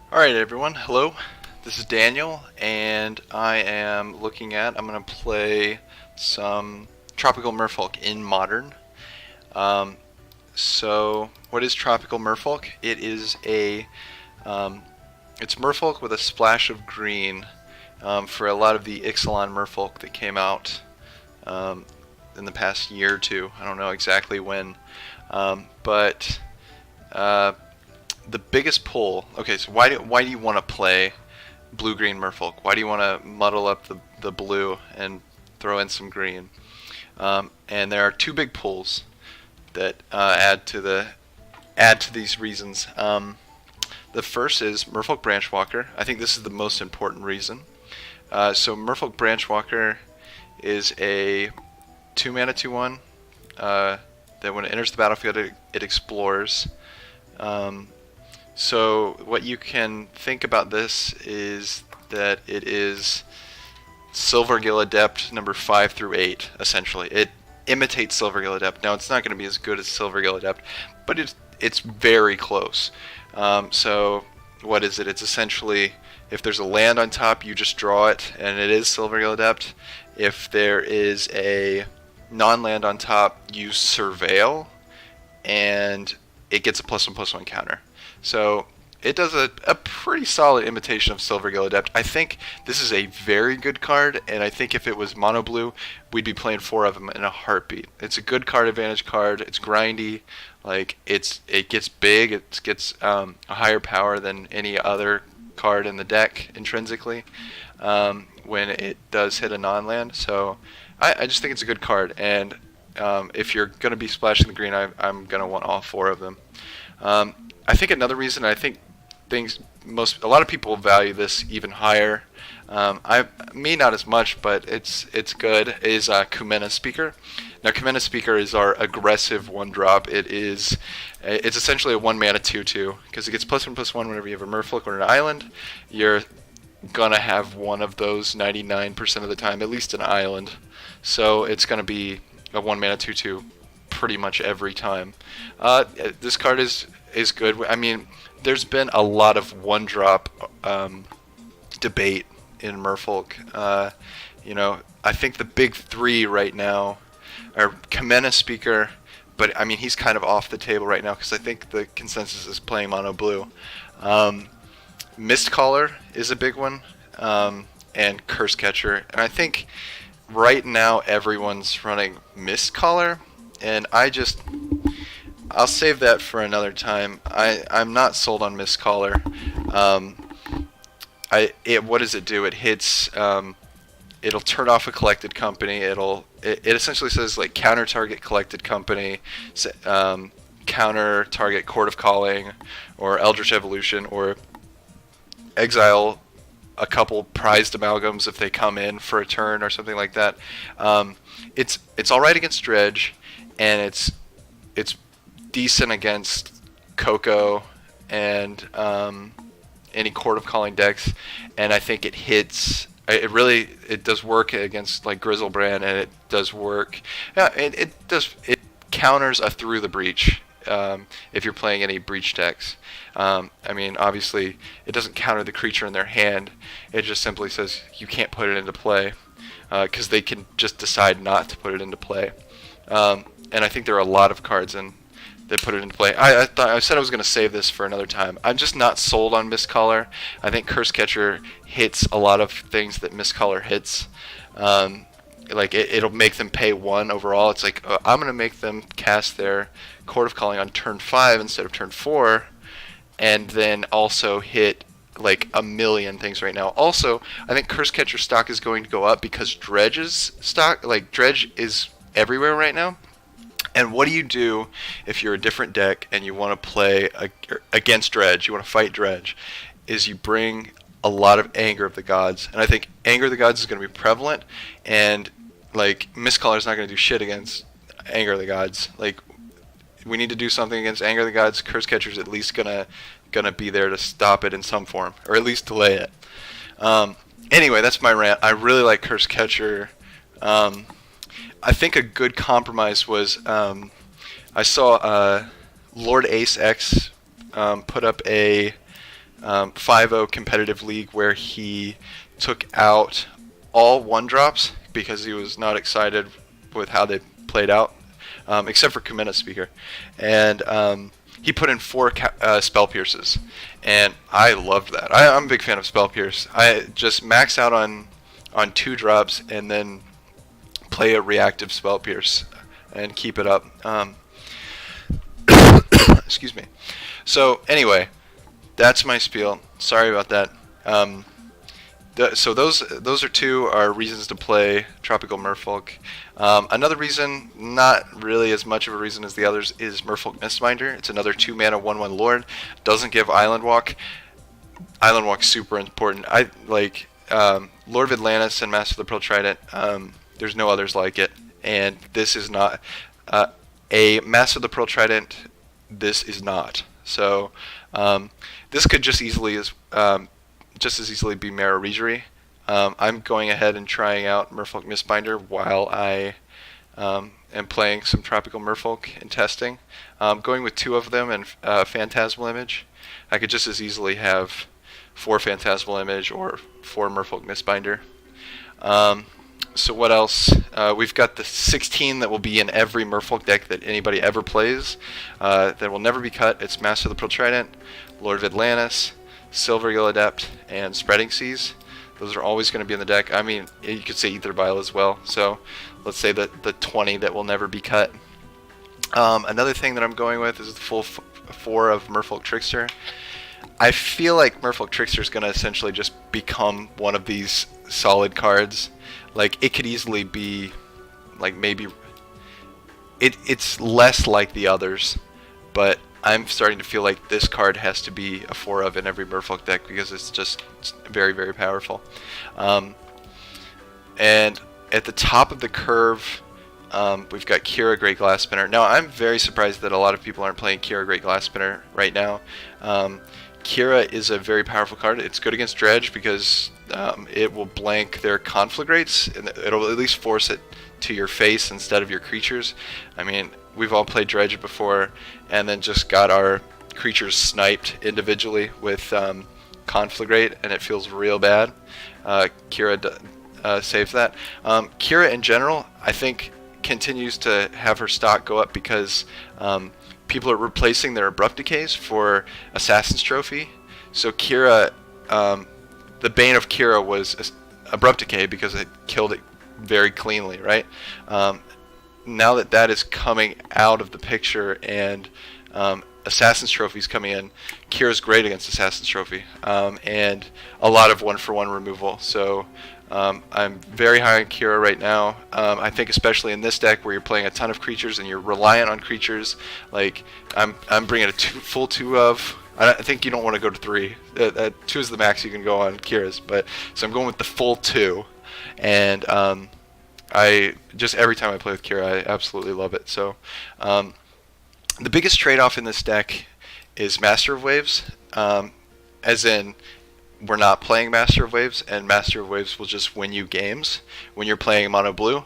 Alright everyone, hello. This is Daniel, and I'm going to play some Tropical Merfolk in Modern. Um, what is Tropical Merfolk? It's Merfolk with a splash of green for a lot of the Ixalan Merfolk that came out um, in the past year or two. I don't know exactly when, but uh, the biggest pull. Okay, so why do you want to play blue green Merfolk? Why do you want to muddle up the blue and throw in some green? And there are two big pulls that add to these reasons. The first is Merfolk Branchwalker. I think this is the most important reason. So Merfolk Branchwalker is a 2 mana 2/1 that when it enters the battlefield it explores. So what you can think about this is that it is Silvergill Adept number 5 through 8, essentially. It imitates Silvergill Adept. Now, it's not going to be as good as Silvergill Adept, but it's very close. So what is it? It's essentially, if there's a land on top, you just draw it, and it is Silvergill Adept. If there is a non-land on top, you surveil, and it gets a +1/+1 counter. So it does a pretty solid imitation of Silvergill Adept. I think this is a very good card, and I think if it was mono blue, we'd be playing 4 of them in a heartbeat. It's a good card advantage card. It's grindy. Like it gets big. It gets a higher power than any other card in the deck intrinsically when it does hit a non-land. So I just think it's a good card, and if you're going to be splashing the green, I'm going to want all 4 of them. I think another reason, I think a lot of people value this even higher. Me not as much, but it's good. Is Kumena Speaker. Now Kumena Speaker is our aggressive 1-drop. It's essentially a 1 mana 2/2 because it gets +1/+1 whenever you have a Merfolk or an island. You're gonna have one of those 99% of the time, at least an island. So it's gonna be a 1 mana 2/2 pretty much every time. This card is good. I mean, there's been a lot of 1-drop debate in Merfolk. I think the big 3 right now are Kamena Speaker, but I mean he's kind of off the table right now because I think the consensus is playing mono blue. Mistcaller is a big one, and Curse Catcher, and I think right now everyone's running Mistcaller, and I'll save that for another time. I'm not sold on Mistcaller. What does it do? It hits. It'll turn off a collected company. It essentially says like counter target collected company, counter target Court of Calling, or Eldritch Evolution, or exile a couple prized amalgams if they come in for a turn or something like that. It's all right against Dredge, and it's decent against Coco and any Court of Calling decks, and I think it hits. It does work against like Grizzlebrand, and it does work. Yeah, it counters a Through the Breach if you're playing any breach decks. I mean, obviously, it doesn't counter the creature in their hand. It just simply says you can't put it into play because they can just decide not to put it into play. And I think there are a lot of cards that put it into play. I said I was going to save this for another time. I'm just not sold on Mistcaller. I think Curse Catcher hits a lot of things that Mistcaller hits. Like it'll make them pay 1 overall. It's like I'm going to make them cast their Court of Calling on turn 5 instead of turn 4, and then also hit like a million things right now. Also, I think Curse Catcher stock is going to go up because Dredge's stock, like Dredge is everywhere right now. And what do you do if you're a different deck and you want to play against Dredge, you want to fight Dredge, is you bring a lot of Anger of the Gods. And I think Anger of the Gods is going to be prevalent, and like Mistcaller is not going to do shit against Anger of the Gods. Like we need to do something against Anger of the Gods. Curse Catcher is at least gonna be there to stop it in some form, or at least delay it. Anyway, that's my rant. I really like Curse Catcher. I think a good compromise was I saw Lord Ace X put up a 5-0 competitive league where he took out all 1-drops because he was not excited with how they played out, except for Kumena Speaker. And he put in 4 Spell Pierces, and I loved that. I'm a big fan of Spell Pierce. I just max out on 2 drops and then play a reactive Spell Pierce and keep it up. Excuse me. So anyway, that's my spiel. Sorry about that. So those are 2 reasons to play Tropical Merfolk. Another reason, not really as much of a reason as the others, is Merfolk Mistminder. It's another 2-mana 1/1 Lord. Doesn't give Island Walk. Island Walk's super important. I like Lord of Atlantis and Master of the Pearl Trident. There's no others like it, and this is not a Master of the Pearl Trident. This is not. So this could just as easily be Mara Regery. I'm going ahead and trying out Merfolk Mistbinder while I am playing some Tropical Merfolk and testing. Going with 2 of them and Phantasmal Image. I could just as easily have 4 Phantasmal Image or 4 Merfolk Mistbinder. So what else? We've got the 16 that will be in every Merfolk deck that anybody ever plays. That will never be cut. It's Master of the Pearl Trident, Lord of Atlantis, Silvergill Adept, and Spreading Seas. Those are always going to be in the deck. I mean, you could say Ether Vial as well. So let's say that the 20 that will never be cut. Another thing that I'm going with is the full 4 of Merfolk Trickster. I feel like Merfolk Trickster is going to essentially just become one of these solid cards. Like, it could easily be, like, maybe it's less like the others, but I'm starting to feel like this card has to be a 4 of in every Merfolk deck because it's just very, very powerful. And at the top of the curve, we've got Kira Great Glass Spinner. Now, I'm very surprised that a lot of people aren't playing Kira Great Glass Spinner right now. Kira is a very powerful card. It's good against Dredge because it will blank their Conflagrates, and it'll at least force it to your face instead of your creatures. I mean, we've all played Dredge before and then just got our creatures sniped individually with Conflagrate, and it feels real bad. Kira saves that. Kira in general, I think, continues to have her stock go up because people are replacing their Abrupt Decays for Assassin's Trophy. So Kira, the bane of Kira was Abrupt Decay because it killed it very cleanly, right? Now that is coming out of the picture and Assassin's Trophy is coming in, Kira's great against Assassin's Trophy, and a lot of 1-for-1 removal. So I'm very high on Kira right now. I think especially in this deck where you're playing a ton of creatures and you're reliant on creatures, like I'm bringing a full 2 of. I think you don't want to go to 3. 2 is the max you can go on Kira's, so I'm going with the full 2, and I just every time I play with Kira, I absolutely love it. So the biggest trade-off in this deck is Master of Waves, as in we're not playing Master of Waves, and Master of Waves will just win you games when you're playing mono blue.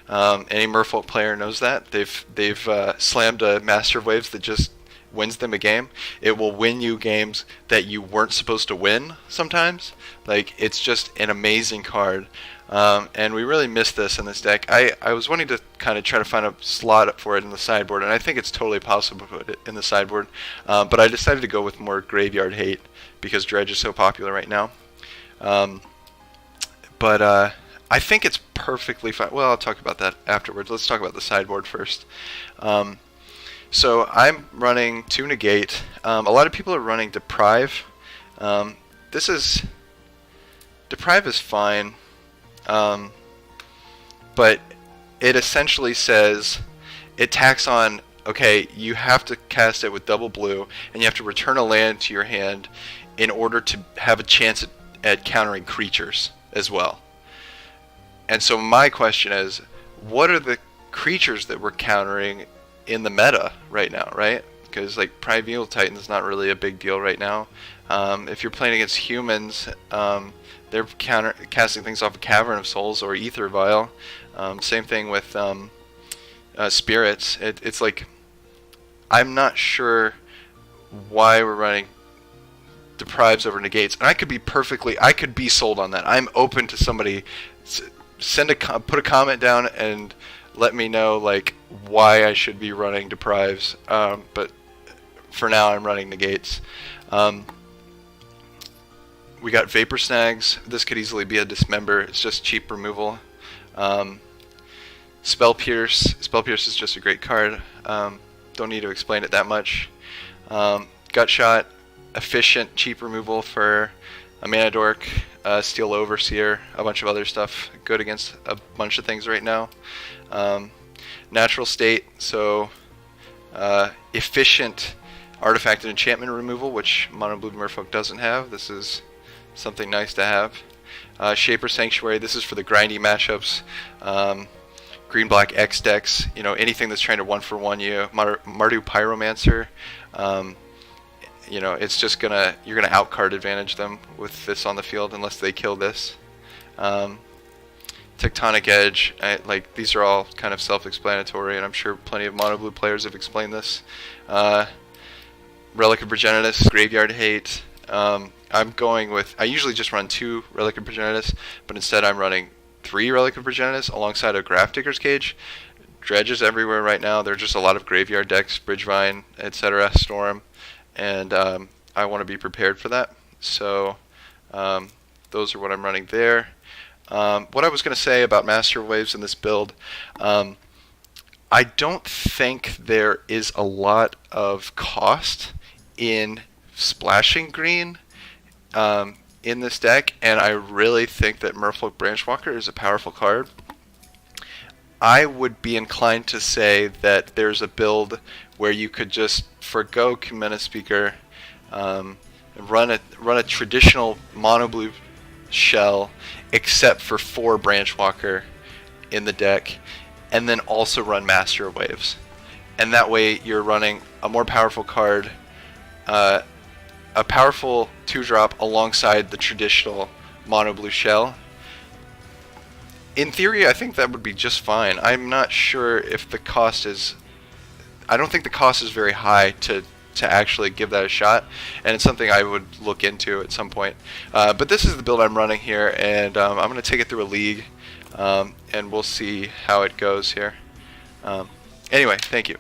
Any Merfolk player knows that. They've slammed a Master of Waves that just wins them a game. It will win you games that you weren't supposed to win sometimes. Like, it's just an amazing card. And we really missed this in this deck. I was wanting to kind of try to find a slot for it in the sideboard, and I think it's totally possible to put it in the sideboard. But I decided to go with more graveyard hate because Dredge is so popular right now. But I think it's perfectly fine. Well, I'll talk about that afterwards. Let's talk about the sideboard first. So I'm running 2 Negate. A lot of people are running Deprive. Deprive is fine. But it essentially says, it tacks on, okay, you have to cast it with double blue, and you have to return a land to your hand in order to have a chance at countering creatures as well. And so my question is, what are the creatures that we're countering in the meta right now, right? Because like Primeval Titan is not really a big deal right now. If you're playing against humans, they're casting things off of Cavern of Souls or Ether Vial. Same thing with spirits. It's like, I'm not sure why we're running deprives over negates, and I could be sold on that. I'm open to somebody put a comment down and let me know like why I should be running deprives. But for now, I'm running negates. We got Vapor Snags. This could easily be a Dismember. It's just cheap removal. Spell Pierce. Spell Pierce is just a great card. Don't need to explain it that much. Gut Shot. Efficient, cheap removal for a Mana Dork. Steel Overseer. A bunch of other stuff. Good against a bunch of things right now. Natural State. So efficient artifact and enchantment removal, which Mono Blue Merfolk doesn't have. This is something nice to have. Shaper Sanctuary, this is for the grindy matchups. Green-black X decks, anything that's trying to 1-for-1 you. Mardu Pyromancer, it's just you're gonna outcard advantage them with this on the field unless they kill this. Tectonic Edge, these are all kind of self-explanatory, and I'm sure plenty of Mono Blue players have explained this. Relic of Progenitus, Graveyard Hate. I usually just run 2 Relic of Progenitus, but instead I'm running 3 Relic of Progenitus alongside a Grafdigger's Cage. Dredges everywhere right now. There are just a lot of graveyard decks, Bridgevine, etc., Storm, and I want to be prepared for that. So those are what I'm running there. What I was going to say about Master Waves in this build, I don't think there is a lot of cost in splashing green in this deck, and I really think that Merfolk Branchwalker is a powerful card. I would be inclined to say that there's a build where you could just forgo Kumena Speaker, run a traditional mono blue shell, except for 4 Branchwalker in the deck, and then also run Master Waves. And that way you're running a more powerful card, a powerful 2-drop alongside the traditional mono blue shell. In theory, I think that would be just fine. I'm not sure if the cost is... I don't think the cost is very high to actually give that a shot, and it's something I would look into at some point. But this is the build I'm running here, and I'm going to take it through a league, and we'll see how it goes here. Anyway, thank you.